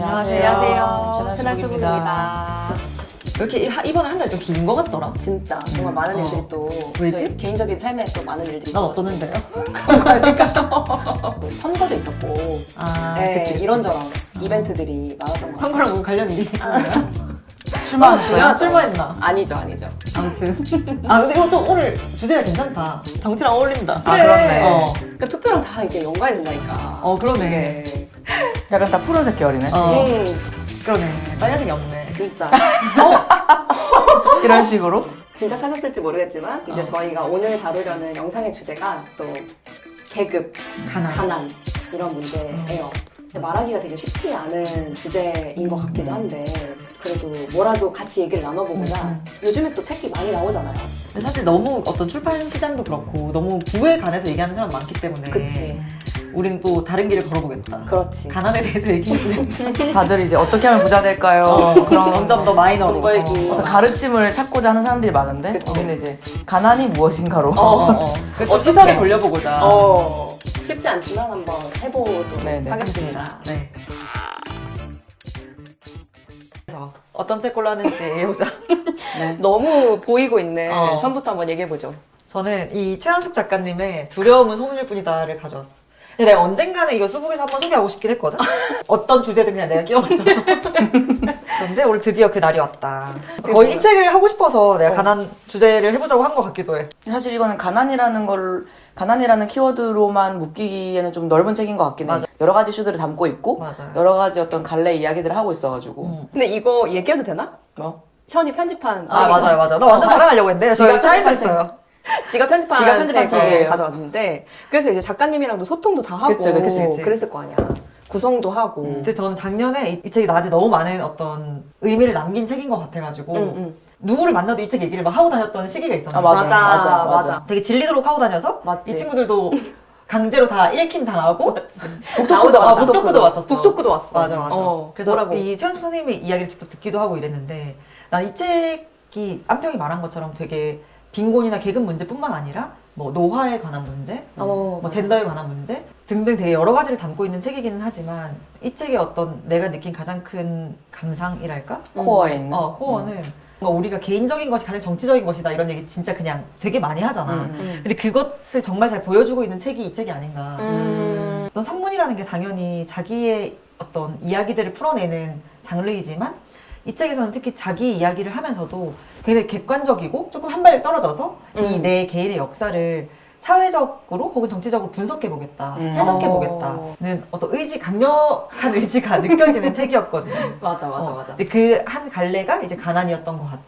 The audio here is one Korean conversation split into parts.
안녕하세요. 천하수국입니다. 이렇게 이번에 한 달 좀 긴 것 같더라. 진짜 정말 많은 일들이 또 왜지? 저희 개인적인 삶에 또 많은 일들이 난 있어가지고. 없었는데요. 그런 거 아닐까? 선거도 있었고 네, 그치. 이런저런 이벤트들이 많았던 것 같아요. 선거랑 뭐 관련이 있나요? 출마했어요? 출마했나? 아니죠. 아무튼. 근데 이것도 오늘 주제가 괜찮다. 정치랑 어울린다. 그래. 그러니까 투표랑 다 이게 연관이 된다니까. 그러네. 네. 약간 다 푸른색 계열이네. 그러네. 빨간색이 없네. 진짜. 이런 식으로. 짐작하셨을지 모르겠지만 이제 저희가 오늘 다루려는 영상의 주제가 또 계급, 가난 이런 문제예요. 말하기가 되게 쉽지 않은 주제인 것 같기도 한데 그래도 뭐라도 같이 얘기를 나눠보고자 요즘에 또 책이 많이 나오잖아요. 근데 사실 너무 어떤 출판 시장도 그렇고 너무 부에 관해서 얘기하는 사람 많기 때문에 그치. 우리는 또 다른 길을 걸어보겠다. 그렇지. 가난에 대해서 얘기해보겠다. 다들 이제 어떻게 하면 부자 될까요? 그런 점점 더 마이너로. 돈 벌기. 어떤 가르침을 찾고자 하는 사람들이 많은데 그치. 우리는 이제 가난이 무엇인가로. 좀 시선을 돌려보고자. 쉽지 않지만 한번 해보도록 네네. 하겠습니다. 네. 그래서 어떤 책 골랐는지 얘기해보자. 네. 너무 보이고 있는 어. 처음부터 한번 얘기해보죠. 저는 이 최현숙 작가님의 두려움은 소문일 뿐이다를 가져왔어. 근데 내가 언젠가는 이거 수북에서 한번 소개하고 싶긴 했거든? 어떤 주제든 그냥 내가 끼워봤잖아. 그런데 오늘 드디어 그 날이 왔다. 거의 이 책을 하고 싶어서 내가 가난 주제를 해보자고 한 것 같기도 해. 사실 이거는 가난이라는 키워드로만 묶이기에는 좀 넓은 책인 것 같긴 해. 맞아. 여러 가지 이슈들을 담고 있고 맞아요. 여러 가지 어떤 갈래 이야기들을 하고 있어가지고. 근데 이거 얘기해도 되나? 뭐? 션이 편집한 맞아. 나 완전 자랑하려고 했는데 저희 지가 사인도 편집한 있어요. 지가 편집한 책을 책이에요. 가져왔는데 그래서 이제 작가님이랑도 소통도 다 하고 그치. 그랬을 거 아니야. 구성도 하고. 근데 저는 작년에 이 책이 나한테 너무 많은 어떤 의미를 남긴 책인 것 같아가지고 누구를 만나도 이 책 얘기를 막 하고 다녔던 시기가 있었는데 맞아. 되게 질리도록 하고 다녀서 맞지. 이 친구들도 강제로 다 읽힘 당하고 나오자마자. 북토크도 왔었어. 북토크도 왔어. 맞아. 그래서 뭐라고? 이 최현수 선생님의 이야기를 직접 듣기도 하고 이랬는데 난 이 책이 안평이 말한 것처럼 되게 빈곤이나 계급 문제뿐만 아니라 뭐 노화에 관한 문제, 뭐 맞아. 젠더에 관한 문제 등등 되게 여러 가지를 담고 있는 책이기는 하지만 이 책의 어떤 내가 느낀 가장 큰 감상이랄까? 코어에 있는. 코어는 뭔가 우리가 개인적인 것이 가장 정치적인 것이다 이런 얘기 진짜 그냥 되게 많이 하잖아. 근데 그것을 정말 잘 보여주고 있는 책이 이 책이 아닌가. 어떤 산문이라는 게 당연히 자기의 어떤 이야기들을 풀어내는 장르이지만 이 책에서는 특히 자기 이야기를 하면서도 굉장히 객관적이고 조금 한 발 떨어져서 이 내 개인의 역사를 사회적으로 혹은 정치적으로 분석해보겠다, 해석해보겠다는 어떤 강력한 의지가 느껴지는 책이었거든요. 맞아. 근데 그 한 갈래가 이제 가난이었던 것 같아.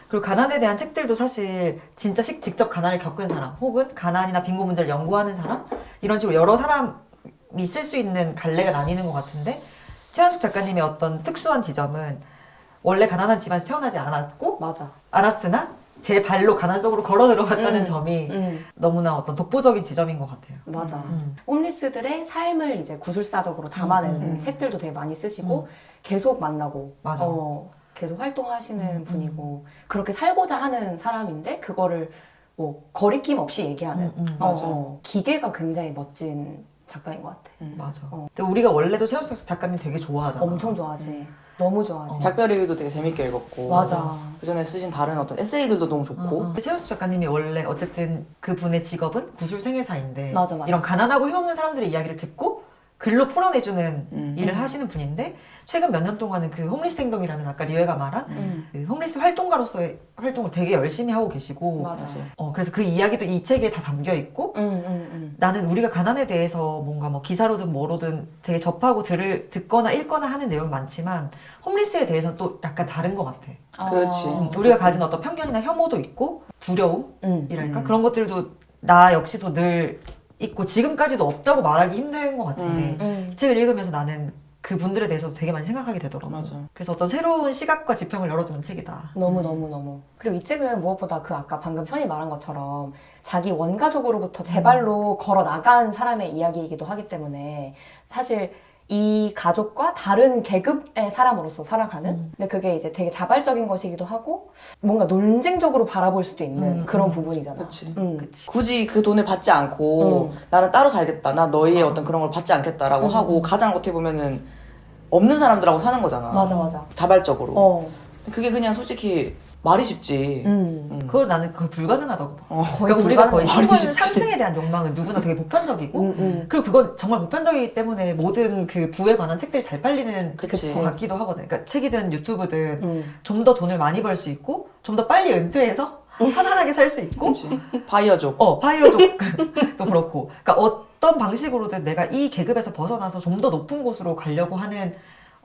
그리고 가난에 대한 책들도 사실 진짜 직접 가난을 겪은 사람, 혹은 가난이나 빈곤 문제를 연구하는 사람, 이런 식으로 여러 사람이 쓸 수 있는 갈래가 나뉘는 것 같은데 최현숙 작가님의 어떤 특수한 지점은 원래 가난한 집안에서 태어나지 않았으나 제 발로 가난적으로 걸어 들어갔다는 점이 너무나 어떤 독보적인 지점인 것 같아요. 맞아. 홈리스들의 삶을 이제 구술사적으로 담아내는 책들도 되게 많이 쓰시고 계속 만나고 맞아. 계속 활동하시는 분이고 그렇게 살고자 하는 사람인데 그거를 뭐 거리낌 없이 얘기하는 기계가 굉장히 멋진 작가인 것 같아. 맞아. 근데 우리가 원래도 최현숙 작가님 되게 좋아하잖아. 엄청 좋아하지. 너무 좋아하지. 작별일기도 되게 재밌게 읽었고. 맞아. 그 전에 쓰신 다른 어떤 에세이들도 너무 좋고. 최현숙 작가님이 원래 어쨌든 그분의 직업은 구술생애사인데 맞아. 이런 가난하고 힘없는 사람들의 이야기를 듣고 글로 풀어내주는 일을 하시는 분인데 최근 몇 년 동안은 그 홈리스 행동이라는 아까 리웨가 말한 그 홈리스 활동가로서의 활동을 되게 열심히 하고 계시고 맞아. 그래서 그 이야기도 이 책에 다 담겨 있고 나는 우리가 가난에 대해서 뭔가 뭐 기사로든 뭐로든 되게 접하고 듣거나 읽거나 하는 내용이 많지만 홈리스에 대해서는 또 약간 다른 것 같아. 그렇지. 우리가 가진 어떤 편견이나 혐오도 있고 두려움이랄까 그런 것들도 나 역시도 늘 있고 지금까지도 없다고 말하기 힘든 것 같은데 이 책을 읽으면서 나는 그분들에 대해서 되게 많이 생각하게 되더라고. 맞아. 그래서 어떤 새로운 시각과 지평을 열어주는 책이다. 너무. 그리고 이 책은 무엇보다 그 아까 방금 션이 말한 것처럼 자기 원가족으로부터 제 발로 걸어 나간 사람의 이야기이기도 하기 때문에 사실 이 가족과 다른 계급의 사람으로서 살아가는 근데 그게 이제 되게 자발적인 것이기도 하고 뭔가 논쟁적으로 바라볼 수도 있는 그런 부분이잖아. 그치. 그치. 굳이 그 돈을 받지 않고 나는 따로 살겠다. 나 너희의 어떤 그런 걸 받지 않겠다라고 하고 가장 어떻게 보면은 없는 사람들하고 사는 거잖아. 맞아. 자발적으로. 그게 그냥 솔직히 말이 쉽지. 그거 나는 거의 불가능하다고 봐. 거의 그러니까 우리가 거의 말이 신분 쉽지. 상승에 대한 욕망은 누구나 되게 보편적이고 그리고 그건 정말 보편적이기 때문에 모든 그 부에 관한 책들이 잘 팔리는 그치. 것 같기도 하거든. 그러니까 책이든 유튜브든 좀 더 돈을 많이 벌 수 있고 좀 더 빨리 은퇴해서 편안하게 살 수 있고 그치. 바이어족. 바이오족도 그렇고 그러니까 어떤 방식으로든 내가 이 계급에서 벗어나서 좀 더 높은 곳으로 가려고 하는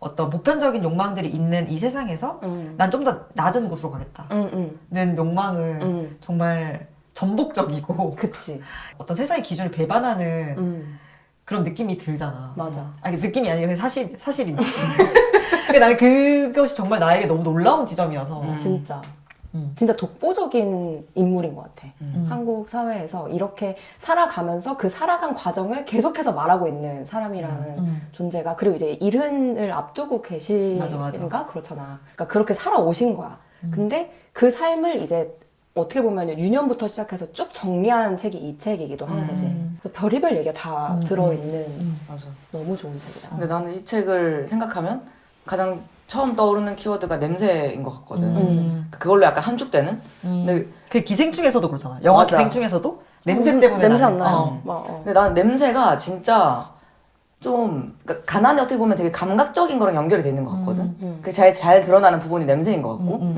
어떤 보편적인 욕망들이 있는 이 세상에서 난 좀 더 낮은 곳으로 가겠다는 욕망은 정말 전복적이고 그치. 어떤 세상의 기준을 배반하는 그런 느낌이 들잖아. 맞아. 아니 느낌이 아니라 그냥 사실이지. 그러니까 나는 그것이 정말 나에게 너무 놀라운 지점이어서 진짜. 진짜 독보적인 인물인 것 같아. 한국 사회에서 이렇게 살아가면서 그 살아간 과정을 계속해서 말하고 있는 사람이라는 존재가 그리고 이제 일흔을 앞두고 계신가 맞아. 그렇잖아. 그러니까 그렇게 살아오신 거야. 근데 그 삶을 이제 어떻게 보면 유년부터 시작해서 쭉 정리한 책이 이 책이기도 한 거지. 그래서 별의별 얘기가 다 들어있는 맞아. 너무 좋은 책이다. 근데 나는 이 책을 생각하면 가장 처음 떠오르는 키워드가 냄새인 것 같거든. 그걸로 약간 함축되는? 근데, 그 기생충에서도 그렇잖아. 영화 맞아. 기생충에서도 냄새 때문에 냄새 안 나는- 나요? 근데 나는 냄새가 진짜 좀 그러니까 가난이 어떻게 보면 되게 감각적인 거랑 연결이 돼 있는 것 같거든. 그게 잘 드러나는 부분이 냄새인 것 같고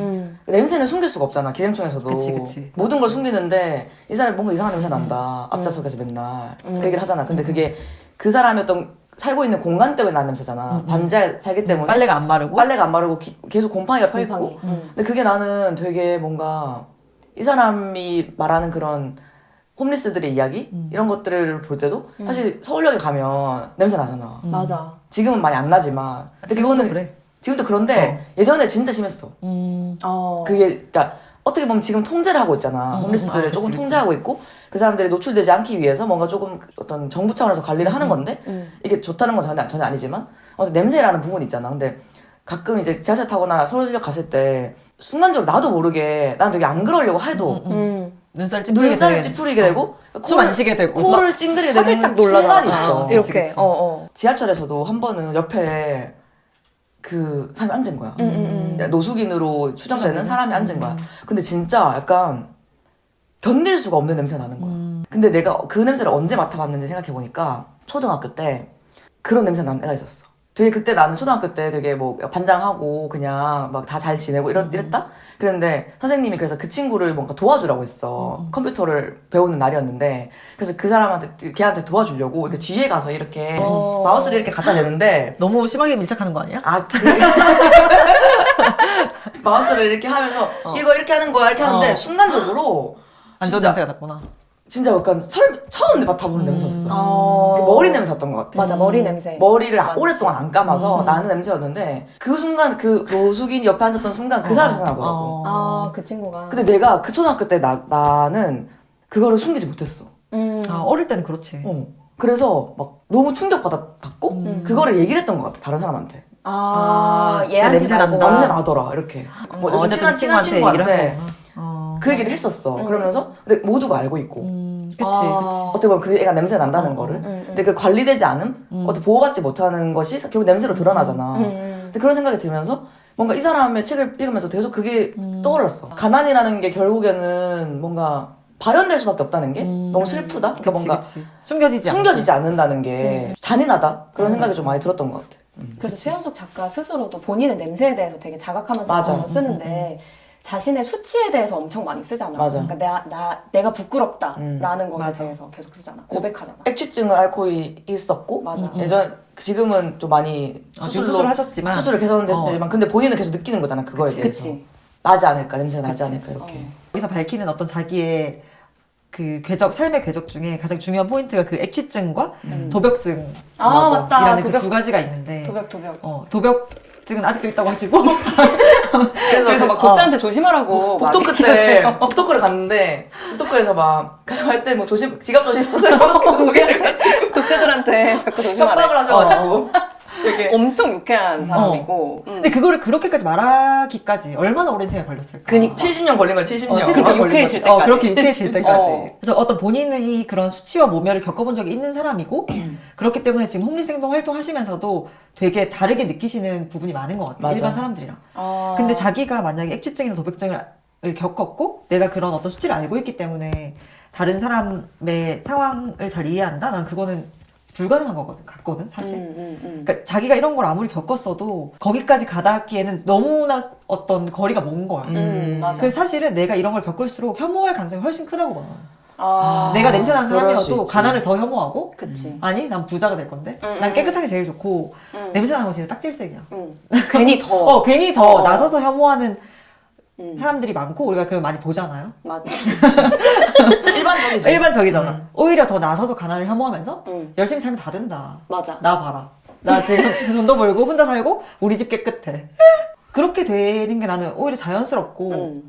냄새는 숨길 수가 없잖아. 기생충에서도 그치. 모든 걸 숨기는데 이 사람이 뭔가 이상한 냄새 난다. 앞좌석에서 맨날 그 얘기를 하잖아. 근데 그게 그 사람이 어떤 살고 있는 공간 때문에 나는 냄새잖아. 반지하에 살기 때문에 빨래가 안 마르고 빨래가 안 마르고 계속 곰팡이가 펴있고 근데 그게 나는 되게 뭔가 이 사람이 말하는 그런 홈리스들의 이야기 이런 것들을 볼 때도 사실 서울역에 가면 냄새 나잖아. 맞아. 지금은 많이 안 나지만 근데 지금도 그거는 그래. 지금도 그런데 예전에 진짜 심했어. 그게 그러니까 어떻게 보면 지금 통제를 하고 있잖아. 홈리스들을 아, 조금 그치. 통제하고 있고 그 사람들이 노출되지 않기 위해서 뭔가 조금 어떤 정부 차원에서 관리를 하는 건데 이게 좋다는 건 전혀 아니지만 냄새라는 부분이 있잖아. 근데 가끔 이제 지하철 타거나 서울역 갔을 때 순간적으로 나도 모르게 난 되게 안 그러려고 해도 눈살 찌푸리게 눈살을 찌푸리게 되고 숨 안 쉬게 되고 코를 찡그리게 되는 화들짝 놀라잖아. 순간이 있어. 이렇게. 그치. 지하철에서도 한 번은 옆에 그 사람이 앉은 거야. 노숙인으로 추정되는 사람이 앉은 거야. 근데 진짜 약간 견딜 수가 없는 냄새가 나는 거야. 근데 내가 그 냄새를 언제 맡아봤는지 생각해보니까 초등학교 때 그런 냄새 나는 애가 있었어. 되게 그때 나는 초등학교 때 되게 뭐 반장하고 그냥 막 다 잘 지내고 이랬다? 그랬는데 선생님이 그래서 그 친구를 뭔가 도와주라고 했어. 컴퓨터를 배우는 날이었는데 그래서 그 사람한테 걔한테 도와주려고 이렇게 뒤에 가서 이렇게 마우스를 이렇게 갖다 대는데 너무 심하게 밀착하는 거 아니야? 마우스를 이렇게 하면서 이거 이렇게 하는 거야 이렇게 하는데 순간적으로 안 좋은 진짜 냄새가 났구나. 진짜 약간 처음 맡아보는 냄새였어. 그 머리 냄새였던 것 같아. 맞아, 머리 냄새. 머리를 맞지. 오랫동안 안 감아서 나는 냄새였는데 그 순간 그 노숙인이 옆에 앉았던 순간 그 사람이 생각나더라고. 그 친구가. 근데 내가 그 초등학교 때 나는 그거를 숨기지 못했어. 어릴 때는 그렇지. 그래서 막 너무 충격받고 그거를 얘기를 했던 것 같아 다른 사람한테. 얘한테 냄새 말고. 난다. 냄새 나더라 이렇게. 뭐 어쨌든 친한 친구한테 얘기를 한 거구나. 그 얘기를 했었어. 그러면서 근데 모두가 알고 있고. 그치. 어떻게 보면 그 애가 냄새 난다는 거를. 근데 그 관리되지 않음, 어떻게 보호받지 못하는 것이 결국 냄새로 드러나잖아. 근데 그런 생각이 들면서 뭔가 이 사람의 책을 읽으면서 계속 그게 떠올랐어. 가난이라는 게 결국에는 뭔가 발현될 수밖에 없다는 게 너무 슬프다. 그러니까 뭔가 숨겨지지 않는다는 게 잔인하다. 그런 생각이 좀 많이 들었던 것 같아. 그래서 최현숙 작가 스스로도 본인의 냄새에 대해서 되게 자각하면서 맞아. 쓰는데 자신의 수치에 대해서 엄청 많이 쓰잖아. 맞아. 그러니까 내가 부끄럽다라는 것에 대해서 계속 쓰잖아. 고백하잖아. 액취증을 앓고 있었고 맞아. 지금은 좀 많이 수술을 하셨지만 수술을 개선됐지만 근데 본인은 계속 느끼는 거잖아 그거에 대해서. 그치. 나지 않을까 냄새가 나지 않을까 이렇게. 여기서 밝히는 어떤 자기의 그 삶의 궤적 중에 가장 중요한 포인트가 그 액취증과 도벽증 맞다. 이라는 그 두 가지가 있는데 도벽. 도벽증은 아직도 있다고 하시고 그래서 막 독자한테 조심하라고 복도크 때 복도크를 갔는데 복도크에서 막 갈 때 뭐 지갑 조심하세요. 독자들한테 자꾸 조심하래. 협박을 하셔가지고 되게 엄청 유쾌한 사람이고. 근데 그거를 그렇게까지 말하기까지 얼마나 오랜 시간이 걸렸을까? 그니까. 70년 걸린 거야, 70년. 70년 그렇게 걸린 유쾌해질 거지. 때까지. 그렇게 유쾌해질 때까지. 어. 그래서 어떤 본인이 그런 수치와 모멸을 겪어본 적이 있는 사람이고 그렇기 때문에 지금 홈리스 행동 활동하시면서도 되게 다르게 느끼시는 부분이 많은 것 같아요. 맞아. 일반 사람들이랑. 아. 근데 자기가 만약에 액취증이나 도백증을 겪었고 내가 그런 어떤 수치를 알고 있기 때문에 다른 사람의 상황을 잘 이해한다? 난 그거는 불가능한 거거든, 같거든, 사실. 그러니까 자기가 이런 걸 아무리 겪었어도 거기까지 가닿기에는 너무나 어떤 거리가 먼 거야. 맞아. 그래서 사실은 내가 이런 걸 겪을수록 혐오할 가능성이 훨씬 크다고 봐. 아. 내가 냄새나는 그럴 수 사람이어도 있지. 가난을 더 혐오하고 그치. 아니 난 부자가 될 건데 응, 난 응, 깨끗하게 제일 좋고 응. 냄새나는 거 진짜 딱질색이야. 괜히 더. 괜히 더 어. 나서서 혐오하는 음. 사람들이 많고 우리가 그걸 많이 보잖아요. 맞아. 일반적이지. 일반적이잖아. 오히려 더 나서서 가난을 혐오하면서 응. 열심히 살면 다 된다. 맞아. 나 봐라. 나 지금 돈도 벌고 혼자 살고 우리 집 깨끗해. 그렇게 되는 게 나는 오히려 자연스럽고 응.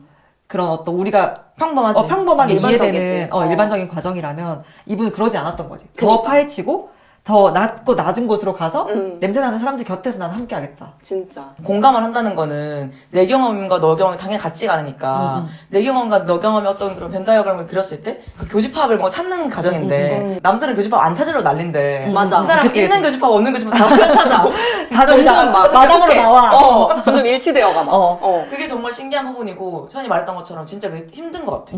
그런 어떤 우리가 평범하지. 평범하게 일반적이지. 이해되는 일반적인 과정이라면 이분은 그러지 않았던 거지. 더 그러니까. 파헤치고 더 낮고 낮은 곳으로 가서 응. 냄새나는 사람들 곁에서 나는 함께 하겠다. 진짜. 공감을 한다는 거는 내 경험과 너 경험이 당연히 같지가 않으니까 내 경험과 너 경험이 어떤 그런 벤다이어그램을 그렸을 때 그 교집합을 뭐 찾는 과정인데 남들은 교집합 안 찾으러 난린데 맞아. 이 사람 그치, 있는 그치. 교집합 없는 교집합 다 찾아. 다 점점 막 마당으로 이렇게, 나와. 점점 일치되어가 막. 그게 정말 신기한 부분이고 현이 말했던 것처럼 진짜 그게 힘든 것 같아.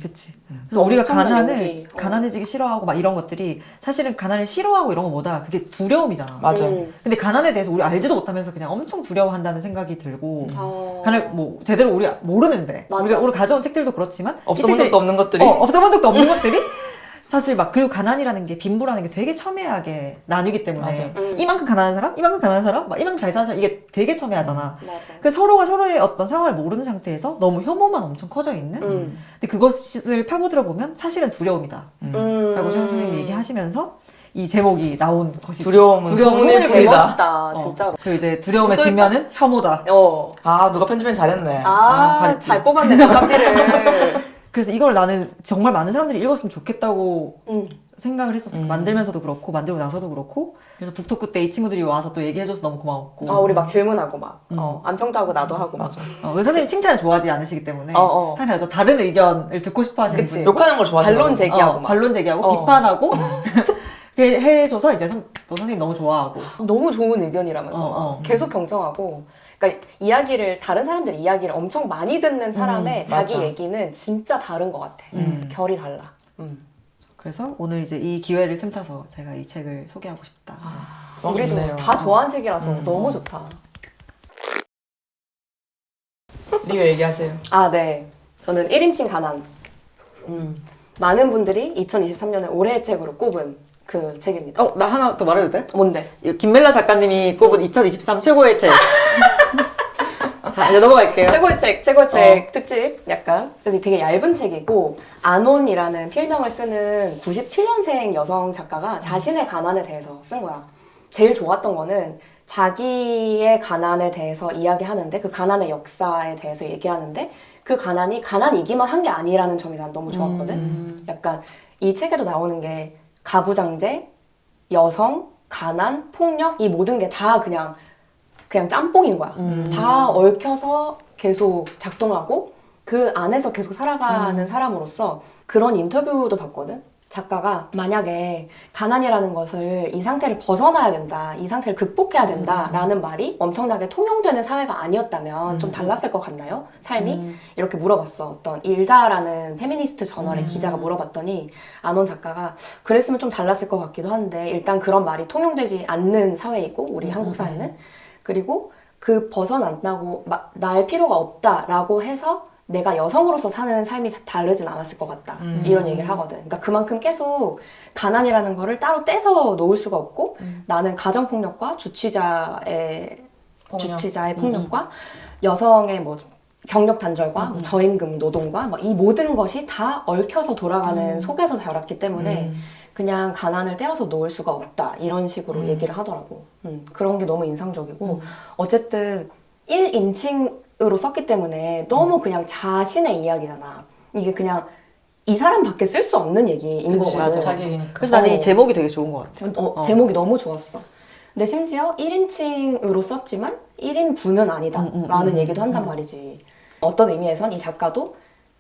그치. 그래서 우리가 엄청난 용기. 가난해지기 싫어하고 막 이런 것들이 사실은 가난을 싫어하고 이런 것보다 그게 두려움이잖아. 맞아. 근데 가난에 대해서 우리 알지도 못하면서 그냥 엄청 두려워한다는 생각이 들고 어. 가난을 뭐 제대로 우리 모르는데 맞아. 우리가 오늘 가져온 책들도 그렇지만 없어본 이 책들이- 적도 없는 것들이. 없어본 적도 없는 것들이 사실 막 그리고 가난이라는 게 빈부라는 게 되게 첨예하게 나뉘기 때문에 맞아. 이만큼 가난한 사람, 이만큼 가난한 사람, 막 이만큼 잘 사는 사람 이게 되게 첨예하잖아. 맞아. 그래서 서로가 서로의 어떤 상황을 모르는 상태에서 너무 혐오만 엄청 커져 있는. 근데 그것을 파고들어 보면 사실은 두려움이다. 라고 최영 선생님이 얘기하시면서 이 제목이 나온 것이 두려움은 소문을 소문을 부리다. 개멋있다, 진짜로. 그리고 이제 두려움의 써있다. 뒷면은 혐오다. 아 누가 편집은 잘했네. 잘했지. 잘 뽑았네, 단카피를. 그래서 이걸 나는 정말 많은 사람들이 읽었으면 좋겠다고 응. 생각을 했었어. 만들면서도 그렇고 만들고 나서도 그렇고. 그래서 북토크 때 이 친구들이 와서 또 얘기해줘서 너무 고마웠고. 우리 막 질문하고 막. 안평도 하고 나도 하고 막. 맞아. 그래서 선생님이 칭찬을 좋아하지 않으시기 때문에 어. 항상 저 다른 의견을 듣고 싶어 하시는 그치. 분이 욕하는 걸 좋아하지. 반론 제기하고 막. 반론 제기하고 어. 비판하고 이렇게 해줘서 이제 또 선생님 너무 좋아하고. 너무 좋은 의견이라면서 막 계속 경청하고. 그러니까 이야기를 다른 사람들 이야기를 엄청 많이 듣는 사람의 자기 맞아. 얘기는 진짜 다른 것 같아. 결이 달라. 그래서 오늘 이제 이 기회를 틈타서 제가 이 책을 소개하고 싶다. 너무 우리도 좋네요. 다 좋아하는 책이라서 너무 좋다. 리뷰 얘기하세요. 네. 저는 1인칭 가난. 많은 분들이 2023년에 올해의 책으로 꼽은 그 책입니다. 나 하나 더 말해도 돼? 뭔데? 이 김멜라 작가님이 꼽은 2023 최고의 책. 자, 이제 넘어갈게요. 최고의 책 특집 약간. 그래서 되게 얇은 책이고 안온이라는 필명을 쓰는 97년생 여성 작가가 자신의 가난에 대해서 쓴 거야. 제일 좋았던 거는 자기의 가난에 대해서 이야기하는데 그 가난의 역사에 대해서 얘기하는데 그 가난이 가난이기만 한 게 아니라는 점이 난 너무 좋았거든. 약간 이 책에도 나오는 게 가부장제, 여성, 가난, 폭력 이 모든 게 다 그냥 짬뽕인 거야. 다 얽혀서 계속 작동하고 그 안에서 계속 살아가는 사람으로서 그런 인터뷰도 봤거든. 작가가 만약에 가난이라는 것을 이 상태를 벗어나야 된다, 이 상태를 극복해야 된다라는 말이 엄청나게 통용되는 사회가 아니었다면 좀 달랐을 것 같나요? 삶이? 이렇게 물어봤어. 어떤 일다라는 페미니스트 저널의 기자가 물어봤더니 안온 작가가 그랬으면 좀 달랐을 것 같기도 한데 일단 그런 말이 통용되지 않는 사회이고 우리 한국 사회는 그리고 그 벗어난다고 날 필요가 없다라고 해서 내가 여성으로서 사는 삶이 다르진 않았을 것 같다. 이런 얘기를 하거든. 그러니까 그만큼 계속 가난이라는 거를 따로 떼서 놓을 수가 없고 나는 가정폭력과 주치자의 폭력과 여성의 뭐 경력 단절과 뭐 저임금 노동과 뭐 이 모든 것이 다 얽혀서 돌아가는 속에서 자랐기 때문에 그냥 가난을 떼어서 놓을 수가 없다. 이런 식으로 얘기를 하더라고. 그런 게 너무 인상적이고 어쨌든 1인칭으로 썼기 때문에 너무 그냥 자신의 이야기잖아. 이게 그냥 이 사람밖에 쓸 수 없는 얘기인 그치, 거거든. 자기 얘기니까. 그래서 나는 이 제목이 되게 좋은 것 같아. 제목이 너무 좋았어. 근데 심지어 1인칭으로 썼지만 1인분은 아니다 라는 얘기도 한단 말이지. 어떤 의미에선 이 작가도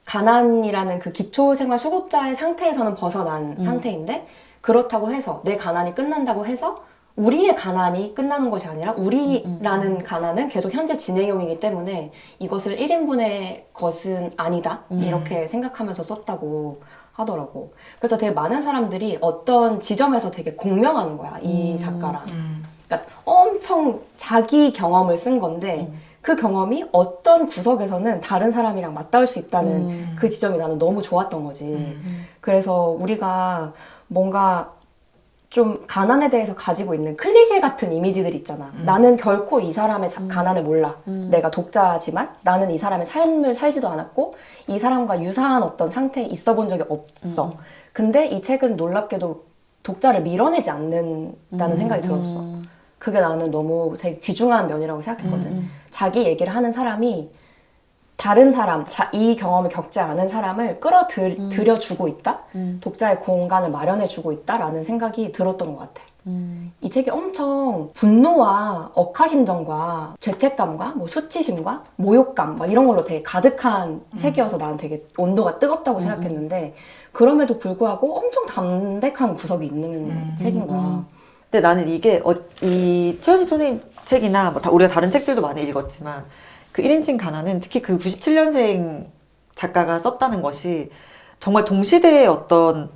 가난이라는 그 기초생활 수급자의 상태에서는 벗어난 상태인데, 그렇다고 해서 내 가난이 끝난다고 해서 우리의 가난이 끝나는 것이 아니라 우리라는 가난은 계속 현재 진행형이기 때문에 이것을 1인분의 것은 아니다 이렇게 생각하면서 썼다고 하더라고. 그래서 되게 많은 사람들이 어떤 지점에서 되게 공명하는 거야, 이 작가랑. 그러니까 엄청 자기 경험을 쓴 건데 그 경험이 어떤 구석에서는 다른 사람이랑 맞닿을 수 있다는 그 지점이 나는 너무 좋았던 거지. 그래서 우리가 뭔가 좀 가난에 대해서 가지고 있는 클리셰 같은 이미지들 있잖아. 나는 결코 이 사람의 가난을 몰라. 내가 독자지만 나는 이 사람의 삶을 살지도 않았고 이 사람과 유사한 어떤 상태에 있어 본 적이 없어. 근데 이 책은 놀랍게도 독자를 밀어내지 않는다는 생각이 들었어. 그게 나는 너무 되게 귀중한 면이라고 생각했거든. 자기 얘기를 하는 사람이 다른 사람, 이 경험을 겪지 않은 사람을 끌어들여주고 있다? 독자의 공간을 마련해주고 있다라는 생각이 들었던 것 같아. 이 책이 엄청 분노와 억하심정과 죄책감과 뭐 수치심과 모욕감 막 이런 걸로 되게 가득한 책이어서 나는 되게 온도가 뜨겁다고 생각했는데, 그럼에도 불구하고 엄청 담백한 구석이 있는 책인 거야. 근데 나는 이게 이 최현식 선생님 책이나 뭐 우리가 다른 책들도 많이 읽었지만 그 1인칭 가난은 특히 그 97년생 작가가 썼다는 것이 정말 동시대의 어떤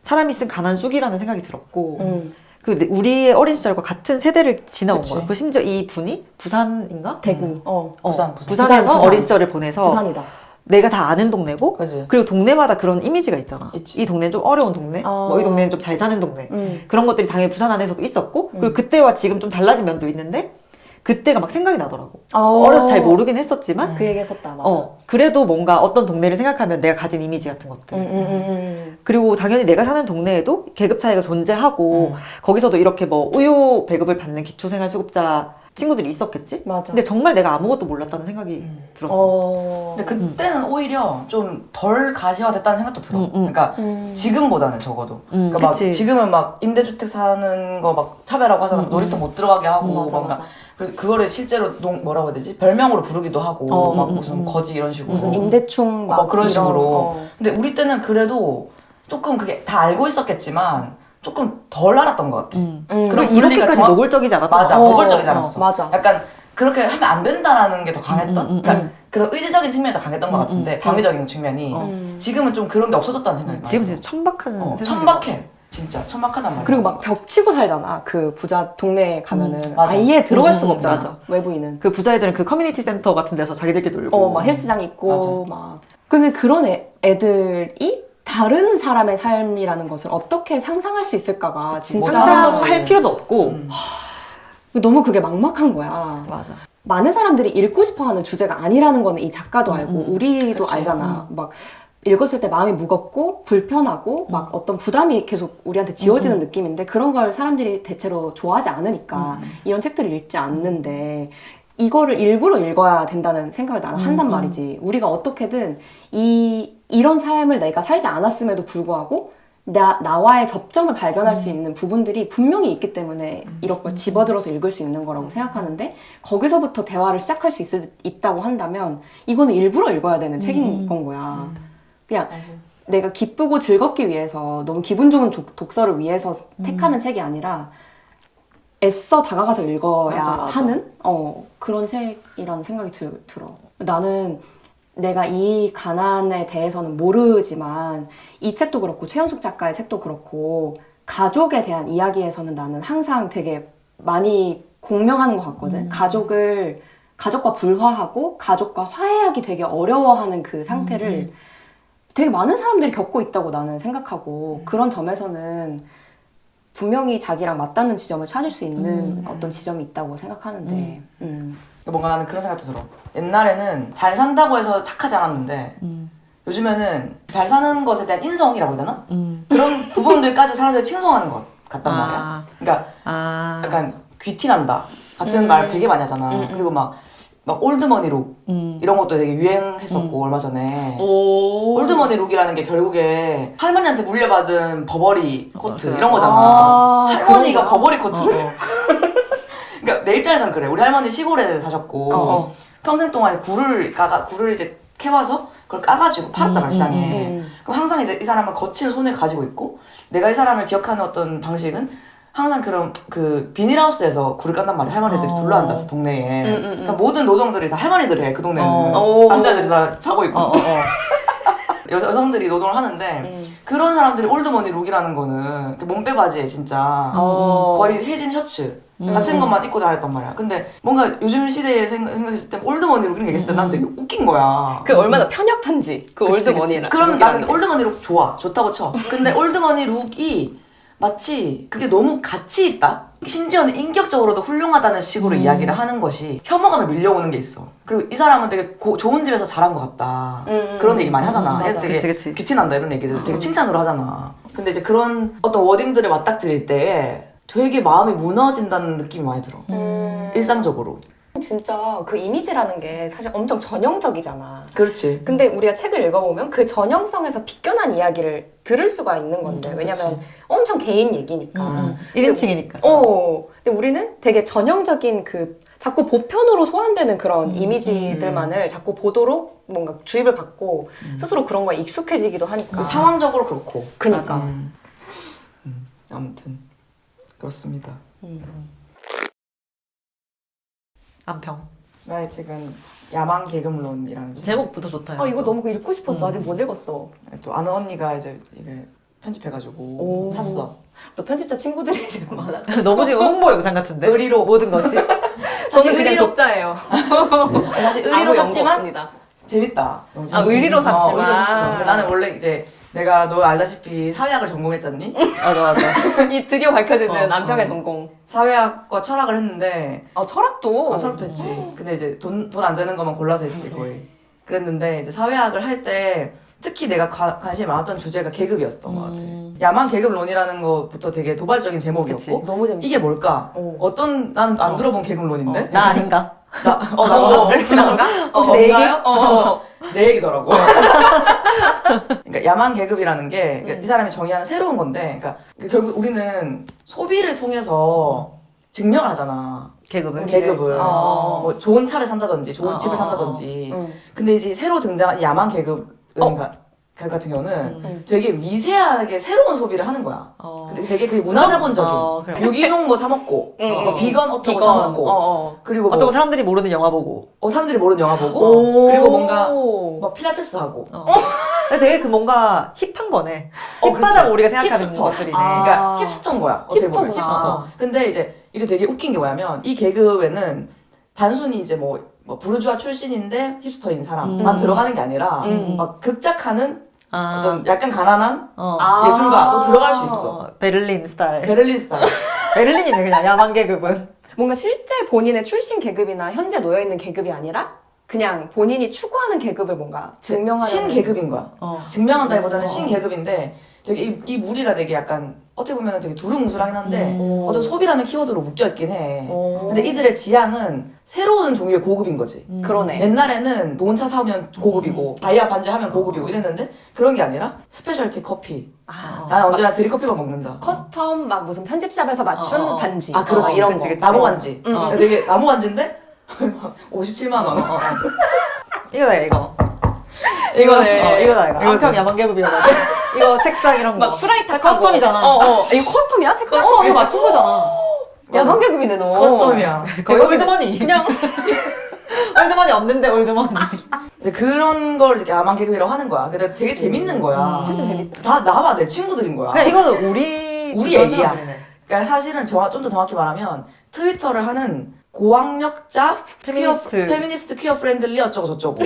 사람이 쓴 가난 쑥이라는 생각이 들었고 그 우리의 어린 시절과 같은 세대를 지나온 거야. 그 심지어 이 분이 부산인가? 대구. 부산에서 부산. 어린 시절을 보내서 부산이다. 내가 다 아는 동네고, 그치. 그리고 동네마다 그런 이미지가 있잖아. 있지. 이 동네는 좀 어려운 동네, 뭐 이 동네는 좀 잘 사는 동네. 그런 것들이 당연히 부산 안에서도 있었고, 그리고 그때와 지금 좀 달라진 면도 있는데, 그때가 막 생각이 나더라고. 어려서 잘 모르긴 했었지만, 그 얘기 했었다. 맞아. 그래도 뭔가 어떤 동네를 생각하면 내가 가진 이미지 같은 것들. 그리고 당연히 내가 사는 동네에도 계급 차이가 존재하고, 거기서도 이렇게 뭐 우유 배급을 받는 기초생활수급자 친구들이 있었겠지? 맞아. 근데 정말 내가 아무것도 몰랐다는 생각이 들었어. 근데 그때는 오히려 좀 덜 가시화됐다는 생각도 들어. 그러니까 지금보다는 적어도. 그러니까 막 그치. 지금은 막 임대주택 사는 거 막 차별하고 하잖아. 놀이터 못 들어가게 하고 맞아, 뭔가. 맞아. 그거를 실제로 뭐라고 해야 되지? 별명으로 부르기도 하고 막 무슨 거지 이런 식으로. 무슨 임대충 막 그런 이런, 식으로. 근데 우리 때는 그래도 조금 그게 다 알고 있었겠지만 조금 덜 알았던 것 같아. 그럼 분리가 이렇게까지 노골적이지 않았다. 맞아, 노골적이지 않았어. 맞아. 약간 그렇게 하면 안 된다라는 게 더 강했던? 그러니까 그런 의지적인 측면이 더 강했던 것 같은데, 당위적인 측면이. 지금은 좀 그런 게 없어졌다는 생각이 많이 지금 들어. 진짜 천박한 세상이다. 천박해. 진짜 천박하단 말이야. 그리고 막 벽 치고 살잖아. 그 부자 동네에 가면은 맞아. 아예 들어갈 수가 없잖아. 맞아. 외부인은. 그 부자애들은 그 커뮤니티 센터 같은 데서 자기들끼리 놀고. 막 헬스장 있고 막. 근데 그런 애들이 다른 사람의 삶이라는 것을 어떻게 상상할 수 있을까가 진짜 상상할 필요도 없고. 너무 그게 막막한 거야. 맞아. 많은 사람들이 읽고 싶어하는 주제가 아니라는 거는 이 작가도 알고 우리도 그치. 알잖아. 막 읽었을 때 마음이 무겁고 불편하고 막 어떤 부담이 계속 우리한테 지워지는 느낌인데, 그런 걸 사람들이 대체로 좋아하지 않으니까 이런 책들을 읽지 않는데, 이거를 일부러 읽어야 된다는 생각을 나는 한단 말이지. 우리가 어떻게든 이런 삶을 내가 살지 않았음에도 불구하고 나와의 접점을 발견할 수 있는 부분들이 분명히 있기 때문에 이런 걸 집어들어서 읽을 수 있는 거라고 생각하는데, 거기서부터 대화를 시작할 수 있다고 한다면 이거는 일부러 읽어야 되는 책인 건 거야. 그냥 내가 기쁘고 즐겁기 위해서, 너무 기분 좋은 독서를 위해서 택하는 책이 아니라 애써 다가가서 읽어야 맞아. 하는 그런 책이라는 생각이 들어. 나는 내가 이 가난에 대해서는 모르지만 이 책도 그렇고 최현숙 작가의 책도 그렇고 가족에 대한 이야기에서는 나는 항상 되게 많이 공명하는 것 같거든. 가족과 불화하고 가족과 화해하기 되게 어려워하는 그 상태를 되게 많은 사람들이 겪고 있다고 나는 생각하고, 그런 점에서는 분명히 자기랑 맞닿는 지점을 찾을 수 있는 어떤 지점이 있다고 생각하는데 뭔가 나는 그런 생각도 들어. 옛날에는 잘 산다고 해서 착하지 않았는데 요즘에는 잘 사는 것에 대한 인성이라고 해야 되나? 그런 부분들까지 사람들이 칭송하는 것 같단 말이야. 그러니까 약간 귀티난다 같은 말 되게 많이 하잖아. 그리고 막 올드머니룩 이런 것도 되게 유행했었고 얼마 전에. 올드머니룩이라는 게 결국에 할머니한테 물려받은 버버리 코트 이런 거잖아. 할머니가 버버리 코트를 입장에선 그래. 우리 할머니 시골에 사셨고 평생 동안 굴을 이제 캐와서 그걸 까가지고 팔았단 말이야 시장에. 그럼 항상 이제 이 사람은 거친 손을 가지고 있고 내가 이 사람을 기억하는 어떤 방식은 항상 그런 그 비닐하우스에서 굴을 깐단 말이야. 할머니들이 둘러앉아서 동네에. 그러니까 모든 노동들이 다 할머니들이 해. 그 동네는 남자들이 다 자고 있고 여성들이 노동을 하는데 그런 사람들이 올드머니 룩이라는 거는 몸빼 바지에 진짜 거의 해진 셔츠 같은 것만 입고 다녔단 말이야. 근데 뭔가 요즘 시대에 생각했을 때 올드머니 룩 이런 게 얘기했을 때 난 되게 웃긴 거야. 그 얼마나 편협한지 그 올드머니라. 그럼 나 근데 올드머니 룩 좋다고 쳐. 근데 올드머니 룩이 마치 그게 너무 가치 있다? 심지어는 인격적으로도 훌륭하다는 식으로 이야기를 하는 것이 혐오감에 밀려오는 게 있어. 그리고 이 사람은 되게 좋은 집에서 자란 것 같다. 그런 얘기 많이 하잖아. 맞아. 되게 그치. 뷰티난다 이런 얘기들 되게 칭찬으로 하잖아. 근데 이제 그런 어떤 워딩들을 맞닥뜨릴 때 되게 마음이 무너진다는 느낌이 많이 들어. 일상적으로. 진짜 그 이미지라는 게 사실 엄청 전형적이잖아. 그렇지. 근데 우리가 책을 읽어보면 그 전형성에서 비껴난 이야기를 들을 수가 있는 건데 왜냐면 엄청 개인 얘기니까 1인칭이니까. 근데 우리는 되게 전형적인 그 자꾸 보편으로 소환되는 그런 이미지들만을 자꾸 보도록 뭔가 주입을 받고 스스로 그런 거에 익숙해지기도 하니까 상황적으로 그렇고. 그니까 아무튼 그렇습니다. 안평. 나의 책은 야망 계급론이라는 책. 제목부터 좋다. 이거 너무 읽고 싶었어. 아직 못 읽었어. 또 아는 언니가 이제 이게 편집해가지고 샀어. 또 편집자 친구들이 지금 많아. 너무 지금 홍보 영상 같은데? 의리로 모든 것이. 저는 그냥 독자예요. 사실 의리로 아무 연구 샀지만 없습니다. 재밌다. 의리로 샀지만. 의리로 샀지만. 근데 나는 원래 이제 내가 너 알다시피 사회학을 전공했잖니? 맞아. 이 드디어 밝혀지는 안평의 전공. 사회학과 철학을 했는데 철학도. 철학도 했지. 근데 이제 돈 안 되는 것만 골라서 했지 거의. 그랬는데 이제 사회학을 할 때 특히 내가 관심이 많았던 주제가 계급이었던 것 같아. 야망 계급론이라는 것부터 되게 도발적인 제목이었고 그치. 너무 재밌어. 이게 뭘까? 나는 안 들어본 계급론인데? 나 아닌가? 그런가? 혹시 내 얘기요? 내 얘기더라고. 그러니까 야망 계급이라는 게 이 사람이 정의하는 새로운 건데, 그러니까 결국 우리는 소비를 통해서 증명을 하잖아. 계급을. 뭐 좋은 차를 산다든지, 좋은 집을 산다든지. 근데 이제 새로 등장한 이 야망 계급은 같은 경우는 되게 미세하게 새로운 소비를 하는 거야. 근데 되게 그게 문화자본적인. 유기농 뭐 사먹고, 뭐 비건 어쩌고 사먹고, 그리고 뭐 어쩌고 사람들이 모르는 영화 보고. 사람들이 모르는 영화 보고, 그리고 뭔가 뭐 필라테스 하고. 근데 되게 그 뭔가 힙한 거네. 그렇지. 힙하다고 우리가 생각하는 힙스터. 것들이네. 그러니까 힙스터인 거야. 어떻게 보면 힙스터구나. 힙스터. 근데 이제 이게 되게 웃긴 게 뭐냐면 이 계급에는 단순히 이제 뭐 부르주아 출신인데 힙스터인 사람만 들어가는 게 아니라 막 극작하는 어떤 약간 가난한 예술가도 들어갈 수 있어. 베를린 스타일. 베를린 스타일. 베를린이네 그냥 야망 계급은. 뭔가 실제 본인의 출신 계급이나 현재 놓여있는 계급이 아니라 그냥 본인이 추구하는 계급을 뭔가 증명하는 신계급인 거야. 증명한다기보다는 신계급인데 되게 이 무리가 되게 약간 어떻게 보면 되게 두루뭉술하긴 한데 어떤 소비라는 키워드로 묶여있긴 해. 근데 이들의 지향은 새로운 종류의 고급인 거지. 그러네. 옛날에는 좋은 차 사면 고급이고 다이아 반지 하면 고급이고 이랬는데 그런 게 아니라 스페셜티 커피. 나는 언제나 드립커피만 먹는다. 커스텀 막 무슨 편집샵에서 맞춘 반지. 그렇지. 이런 그치. 거. 나무 반지. 되게 나무 반지인데 57만 원. 이거다 이거. 이거네. 이거다 이거. 안평 야망 계급이어가지고. 이거 책장 이런 거. 막 프라이트 다 커스텀이잖아. 이거 커스텀이야? 책 커스텀 이거 맞춘 거잖아. 야망 계급이네 너. 커스텀이야. 거의 올드머니. 그냥 올드머니 없는데 올드머니. 근데 그런 걸 이렇게 야망 계급이라고 하는 거야. 근데 되게 재밌는 거야. 진짜 재밌다. 다 나와 내 친구들인 거야. 그냥 이거는 우리 얘기야. 사람들이네. 그러니까 사실은 좀 더 정확히 말하면 트위터를 하는 고학력자 페미니스트 퀴어 프렌들리 어쩌고 저쩌고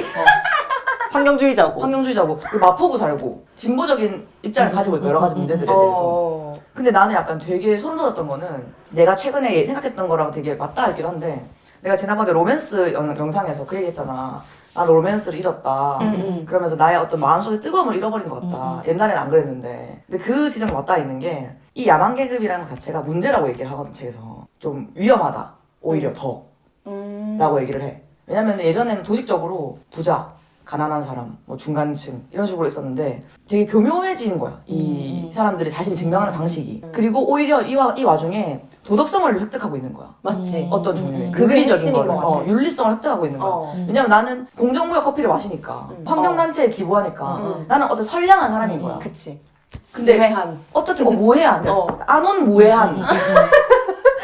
환경주의자고. 그리고 마포구 살고 진보적인 입장을 가지고 있고 여러 가지 문제들에 대해서. 근데 나는 약간 되게 소름 돋았던 거는 내가 최근에 생각했던 거랑 되게 맞닿아 있기도 한데 내가 지난번에 로맨스 영상에서 그 얘기 했잖아. 나는 로맨스를 잃었다. 그러면서 나의 어떤 마음속의 뜨거움을 잃어버린 것 같다. 옛날엔 안 그랬는데. 근데 그 지점에 맞닿아 있는 게 이 야망 계급이라는 것 자체가 문제라고 얘기를 하거든, 책에서. 좀 위험하다. 오히려 더. 라고 얘기를 해. 왜냐면 예전에는 도식적으로 부자, 가난한 사람, 뭐 중간층 이런 식으로 있었는데 되게 교묘해지는 거야. 이 사람들이 자신이 증명하는 방식이. 그리고 오히려 이 와중에 도덕성을 획득하고 있는 거야. 맞지. 어떤 종류의 그게 윤리적인 핵심인 거를 것 같아. 윤리성을 획득하고 있는 거야. 왜냐면 나는 공정무역 커피를 마시니까 환경단체에 기부하니까 나는 어떤 선량한 사람인 거야. 그치. 근데 무해한. 어떻게 무해한 안온 무해한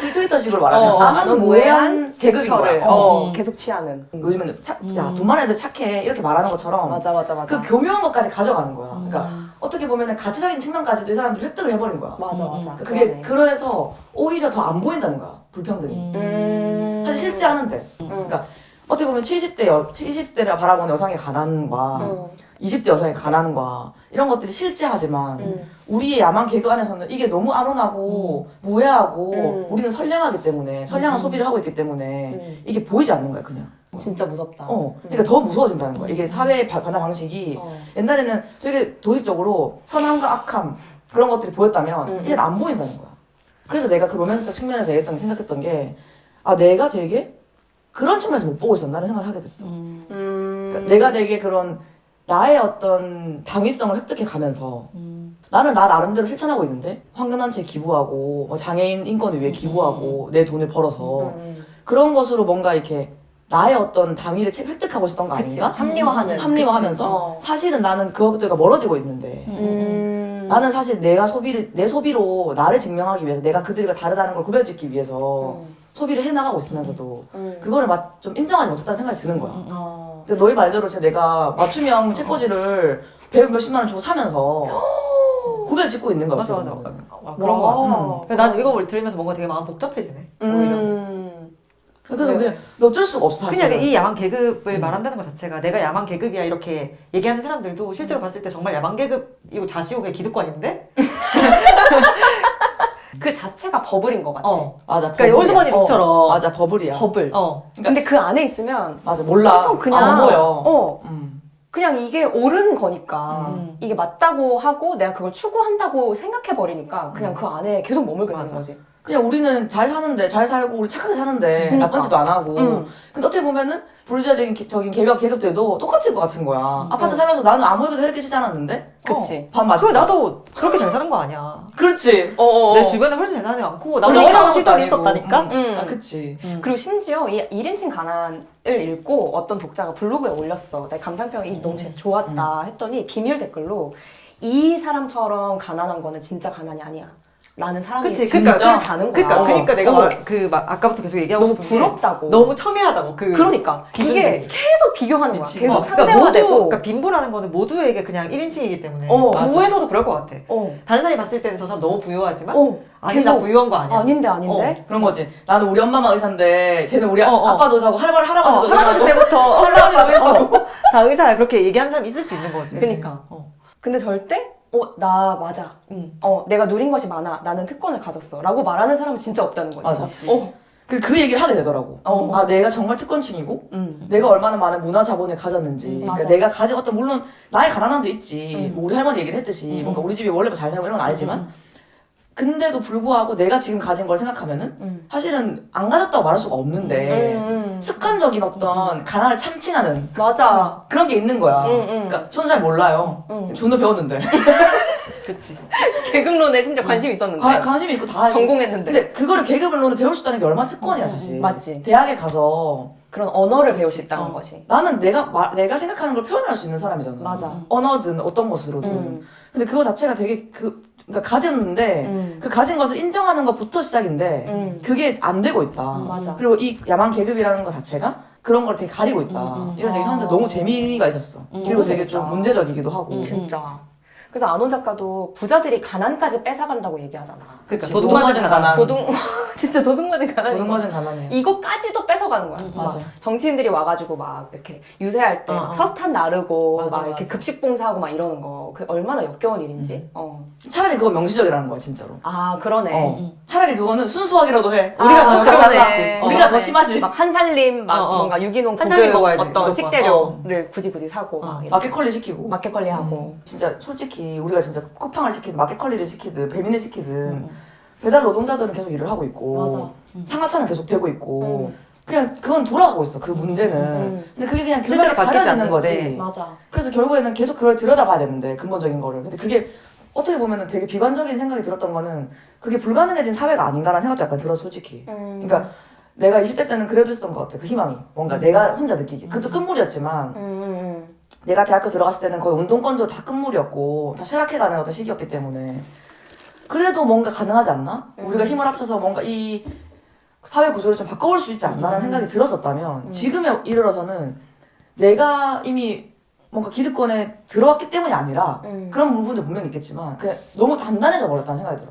이 트위터식으로 어, 말하면 안온 무해한 계급인 제스처를 거야. 계속 취하는. 요즘에는 야, 돈 많은 애들 착해 이렇게 말하는 것처럼 맞아. 그 교묘한 것까지 가져가는 거야. 그러니까 어떻게 보면은 가치적인 측면까지도 이 사람들이 획득을 해버린 거야. 맞아. 그러니까 그게 그래서 오히려 더 안 보인다는 거야. 불평등이. 사실 실제 하는데. 그러니까 어떻게 보면 70대를 바라보는 여성의 가난과 20대 여성의 가난과 이런 것들이 실제하지만 우리의 야망 개그 안에서는 이게 너무 안온하고 무해하고 우리는 선량하기 때문에 선량한 소비를 하고 있기 때문에 이게 보이지 않는 거야 그냥. 진짜 무섭다. 그러니까 더 무서워진다는 거야. 이게 사회의 변화 방식이 옛날에는 되게 도식적으로 선함과 악함 그런 것들이 보였다면 이제는 안 보인다는 거야. 그래서 내가 그 로맨스적 측면에서 생각했던 게 아 내가 되게 그런 측면에서 못 보고 있었나라는 생각을 하게 됐어. 그러니까 내가 되게 그런 나의 어떤 당위성을 획득해 가면서 나는 나 나름대로 실천하고 있는데 환경단체에 기부하고 뭐 장애인 인권을 위해 기부하고 내 돈을 벌어서 그런 것으로 뭔가 이렇게 나의 어떤 당위를 획득하고 있었던 거 아닌가? 합리화하면서 사실은 나는 그것들과 멀어지고 있는데 나는 사실 내 소비로 나를 증명하기 위해서 내가 그들과 다르다는 걸 구별짓기 위해서 소비를 해나가고 있으면서도 그거를 좀 인정하지 못했다는 생각이 드는 거야. 근데 너희 말대로 진짜 내가 맞춤형 책꽂이를 100 몇십만 원 주고 사면서 구별 짓고 있는 거야. 맞아. 어떻게 보면은. 그런 거 같아. 난 이거 들으면서 뭔가 되게 마음 복잡해지네. 오히려. 그래서 그냥 어쩔 수가 없어. 사실은. 그냥 이 야망 계급을 말한다는 것 자체가 내가 야망 계급이야 이렇게 얘기하는 사람들도 실제로 봤을 때 정말 야망 계급이고 자시고 그냥 기득권인데? 그 자체가 버블인 것 같아. 맞아. 그러니까 올드머니 룩처럼. 맞아. 버블이야. 버블. 근데 그 안에 있으면 맞아. 몰라. 엄청 그냥 안 보여. 그냥 이게 옳은 거니까 이게 맞다고 하고 내가 그걸 추구한다고 생각해 버리니까 그냥 그 안에 계속 머물게 되는 거지. 그냥 우리는 잘 사는데 잘 살고 우리 착하게 사는데 나쁜 짓도 안 하고 근데 어떻게 보면은 부르주아적인 계급들도 똑같을 것 같은 거야. 아파트 살면서 나는 아무 일도 해를 끼치지 않았는데 그치. 밥 맛있다. 그래 나도 그렇게 잘 사는 거 아니야. 그렇지. 내 주변에 훨씬 잘 사는 애 많고 나도 전혀 어려운 것도 시절이 아니고. 있었다니까. 아 그치. 그리고 심지어 이 1인칭 가난을 읽고 어떤 독자가 블로그에 올렸어. 내 감상평이 너무 좋았다 했더니 비밀 댓글로 이 사람처럼 가난한 거는 진짜 가난이 아니야. 라는 사람이 그치, 진짜 그러니까, 다는 거야. 그러니까 내가 아까부터 계속 얘기하고 너무 싶은 게 부럽다고. 너무 첨예하다고. 그러니까 기준들이. 이게 계속 비교하는 거야. 미친. 계속 그러니까 상대화되고. 그러니까 빈부라는 거는 모두에게 그냥 1인칭이기 때문에 맞아. 부에서도 그럴 것 같아. 다른 사람이 봤을 때는 저 사람 너무 부유하지만 아니 나 부유한 거 아니야. 아닌데. 그런 거지. 나는 우리 엄마만 의사인데 쟤는 우리 아빠도 의사고 할아버지도 할아버지 의사고 때부터 할머니도 의사고 다 의사야. 그렇게 얘기하는 사람이 있을 수 있는 거지. 그러니까. 근데 절대 나 맞아. 내가 누린 것이 많아. 나는 특권을 가졌어. 라고 말하는 사람은 진짜 없다는 거지. 맞아. 없지. 그 얘기를 하게 되더라고. 아 내가 정말 특권층이고 내가 얼마나 많은 문화 자본을 가졌는지 그러니까 맞아. 내가 가진 어떤 물론 나의 가난함도 있지 뭐 우리 할머니 얘기를 했듯이 뭔가 우리 집이 원래 잘 살고 이런 건 아니지만 근데도 불구하고 내가 지금 가진 걸 생각하면은 사실은 안 가졌다고 말할 수가 없는데 습관적인 어떤 가난을 참칭하는 맞아. 그런 게 있는 거야. 그러니까 저는 잘 몰라요. 존나 배웠는데. 그치. 계급론에 진짜 관심이 있었는데. 관심이 있고 다 전공했는데. 근데 그거를 계급론을 배울 수 있다는 게 얼마나 특권이야 사실. 맞지. 대학에 가서 그런 언어를 배울 수 있다는 것이. 나는 내가 생각하는 걸 표현할 수 있는 사람이잖아. 맞아. 언어든 어떤 것으로든. 근데 그거 자체가 되게 그러니까 가졌는데 그 가진 것을 인정하는 것부터 시작인데 그게 안 되고 있다. 맞아. 그리고 이 야망 계급이라는 것 자체가 그런 걸 되게 가리고 있다. 이런 얘기 하는데 너무 재미가 있었어. 그리고 되게 좀 문제적이기도 하고. 진짜. 그래서 안원 작가도 부자들이 가난까지 뺏어간다고 얘기하잖아. 그러니까 도둑 맞은 가난. 진짜 도둑 맞은 가난. 도둑 맞은 가난해. 이것까지도 뺏어가는 거야. 맞아. 막 정치인들이 와가지고 막 이렇게 유세할 때 막 석탄 나르고 막 이렇게 급식 봉사하고 막 이러는 거. 그게 얼마나 역겨운 일인지. 차라리 그건 명시적이라는 거야 진짜로. 아 그러네. 차라리 그거는 순수하기라도 해. 우리가 더 그러네. 잘하지. 우리가 더 심하지. 막 한살림, 막 뭔가 유기농 한살림 고급 먹어야지, 어떤 무조건. 식재료를 굳이 사고 막 이렇게. 마켓컬리 시키고. 마켓컬리 하고. 진짜 솔직히 우리가 진짜 쿠팡을 시키든 마켓컬리를 시키든 배민을 시키든 배달 노동자들은 계속 일을 하고 있고 상하차는 계속 되고 있고 그냥 그건 돌아가고 있어. 그 문제는. 근데 그게 그냥 실제로 그렇게 바뀌지 가려지는 거지. 않는데. 맞아. 그래서 결국에는 계속 그걸 들여다봐야 되는데 근본적인 거를. 근데 그게 어떻게 보면은 되게 비관적인 생각이 들었던 거는 그게 불가능해진 사회가 아닌가라는 생각도 약간 들어 솔직히. 그러니까 내가 20대 때는 그래도 있었던 것 같아. 그 희망이 뭔가 내가 혼자 느끼기. 그것도 끝물이었지만 내가 대학교 들어갔을 때는 거의 운동권도 다 끝물이었고 다 쇠락해가는 어떤 시기였기 때문에 그래도 뭔가 가능하지 않나? 우리가 힘을 합쳐서 뭔가 이 사회 구조를 좀 바꿔볼 수 있지 않나라는 생각이 들었었다면 지금에 이르러서는 내가 이미 뭔가 기득권에 들어왔기 때문이 아니라 그런 부분도 분명히 있겠지만 그냥 너무 단단해져 버렸다는 생각이 들어.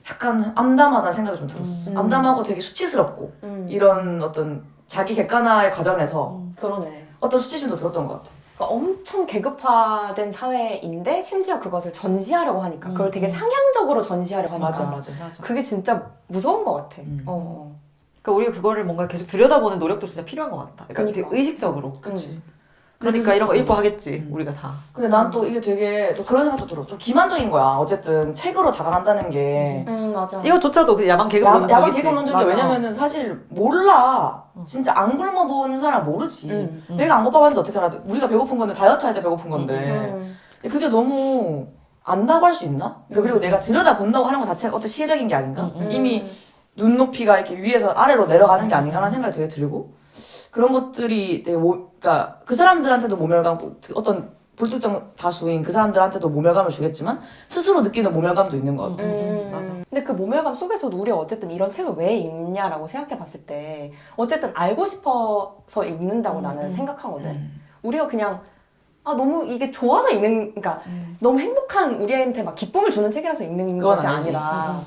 약간 암담하다는 생각이 좀 들었어. 암담하고 되게 수치스럽고 이런 어떤 자기 객관화의 과정에서 그러네. 어떤 수치심도 들었던 것 같아. 그러니까 엄청 계급화된 사회인데 심지어 그것을 전시하려고 하니까 그걸 되게 상향적으로 전시하려고 하니까 맞아. 그게 진짜 무서운 것 같아. 그러니까 우리가 그거를 뭔가 계속 들여다보는 노력도 진짜 필요한 것 같다. 그러니까 되게 의식적으로. 그치. 그러니까 이런 거 읽고 하겠지, 우리가 다. 근데 난 또 이게 되게 또 그런 생각도 들어. 좀 기만적인 거야. 어쨌든 책으로 다가간다는 게. 맞아. 이거조차도 그 야만 계급론적이지. 야간 개그론적이야. 맞아. 왜냐면은 사실 몰라. 진짜 안 굶어보는 사람 모르지. 배가 안 고파봤는데 어떻게 알아. 우리가 배고픈 건데 다이어트 할 때 배고픈 건데. 근데 그게 너무 안다고 할 수 있나? 그리고 내가 들여다본다고 하는 것 자체가 어떤 시혜적인 게 아닌가? 이미 눈높이가 이렇게 위에서 아래로 내려가는 게 아닌가라는 생각이 되게 들고. 그런 것들이 되게 그러니까 그 사람들한테도 모멸감, 어떤 불특정 다수인 그 사람들한테도 모멸감을 주겠지만 스스로 느끼는 모멸감도 있는 것 같아. 맞아. 근데 그 모멸감 속에서도 우리가 어쨌든 이런 책을 왜 읽냐라고 생각해 봤을 때 어쨌든 알고 싶어서 읽는다고 나는 생각하거든. 우리가 그냥 너무 이게 좋아서 읽는, 그러니까 너무 행복한 우리한테 막 기쁨을 주는 책이라서 읽는 그건 것이 아니지. 아니라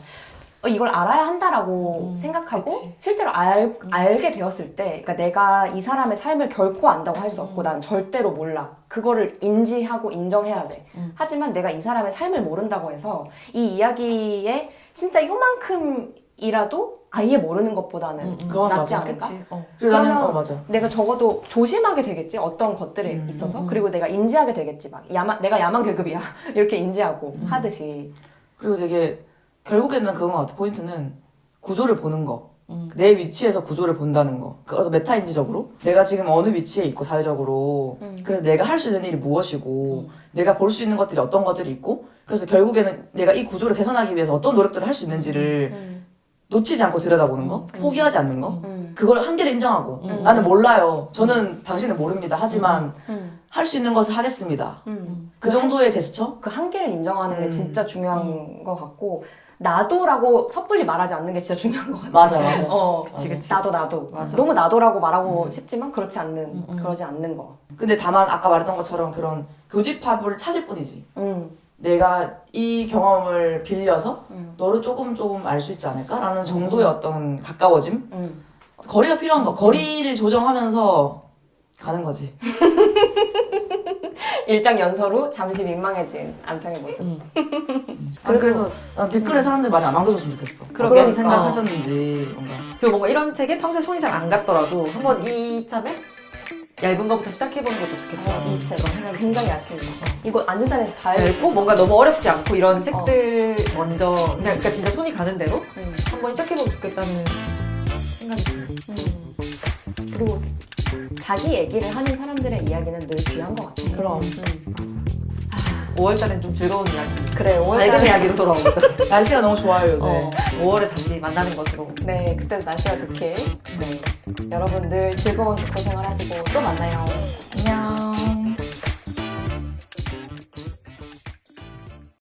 이걸 알아야 한다라고 생각하고 그치. 실제로 알게 되었을 때 그러니까 내가 이 사람의 삶을 결코 안다고 할 수 없고 난 절대로 몰라. 그거를 인지하고 인정해야 돼. 하지만 내가 이 사람의 삶을 모른다고 해서 이 이야기에 진짜 요만큼이라도 아예 모르는 것보다는 그건 낫지 맞아. 않을까? 그치. 그래서 나는 그러면 맞아. 내가 적어도 조심하게 되겠지 어떤 것들에 있어서 그리고 내가 인지하게 되겠지 막 내가 야만 계급이야 이렇게 인지하고 하듯이 그리고 되게 결국에는 그건 것 같아. 포인트는 구조를 보는 거. 내 위치에서 구조를 본다는 거. 그래서 메타인지적으로 내가 지금 어느 위치에 있고 사회적으로 그래서 내가 할 수 있는 일이 무엇이고 내가 볼 수 있는 것들이 어떤 것들이 있고 그래서 결국에는 내가 이 구조를 개선하기 위해서 어떤 노력들을 할 수 있는지를 놓치지 않고 들여다보는 거. 포기하지 않는 거. 그걸 한계를 인정하고 나는 몰라요. 저는 당신은 모릅니다. 하지만 할 수 있는 것을 하겠습니다. 그 정도의 제스처? 그 한계를 인정하는 게 진짜 중요한 것 같고 나도라고 섣불리 말하지 않는 게 진짜 중요한 것 같아. 맞아. 그치. 나도. 맞아. 너무 나도라고 말하고 싶지만 그러지 않는 거. 근데 다만 아까 말했던 것처럼 그런 교집합을 찾을 뿐이지. 내가 이 경험을 빌려서 너를 조금 알 수 있지 않을까라는 정도의 어떤 가까워짐? 거리가 필요한 거. 거리를 조정하면서 가는 거지. 일장 연설후 잠시 민망해진 안평의 모습. 그래서 난 댓글에 사람들이 많이 안 남겨줬으면 좋겠어. 그러게. 어떤 생각하셨는지 뭔가. 그리고 뭔가 이런 책에 평소에 손이 잘 안 갔더라도 한번 이참에 얇은 거부터 시작해보는 것도 좋겠다. 이 책 굉장히 얇습니다. 이거 앉은 자리에서 다 읽을 수 얇고 있어. 뭔가 너무 어렵지 않고 이런 책들 먼저 그냥 그러니까 진짜 손이 가는 대로 한번 시작해보면 좋겠다는 생각이 들어요. 그리고 자기 얘기를 하는 사람들의 이야기는 늘 귀한 것 같아. 그럼. 5월달엔 좀 즐거운 이야기. 그래, 밝은 이야기로 돌아오죠. 날씨가 너무 좋아요 요새. 5월에 다시 만나는 것으로. 네, 그때도 날씨가 좋게. 네. 여러분 늘 즐거운 독서 생활 하시고 또 만나요.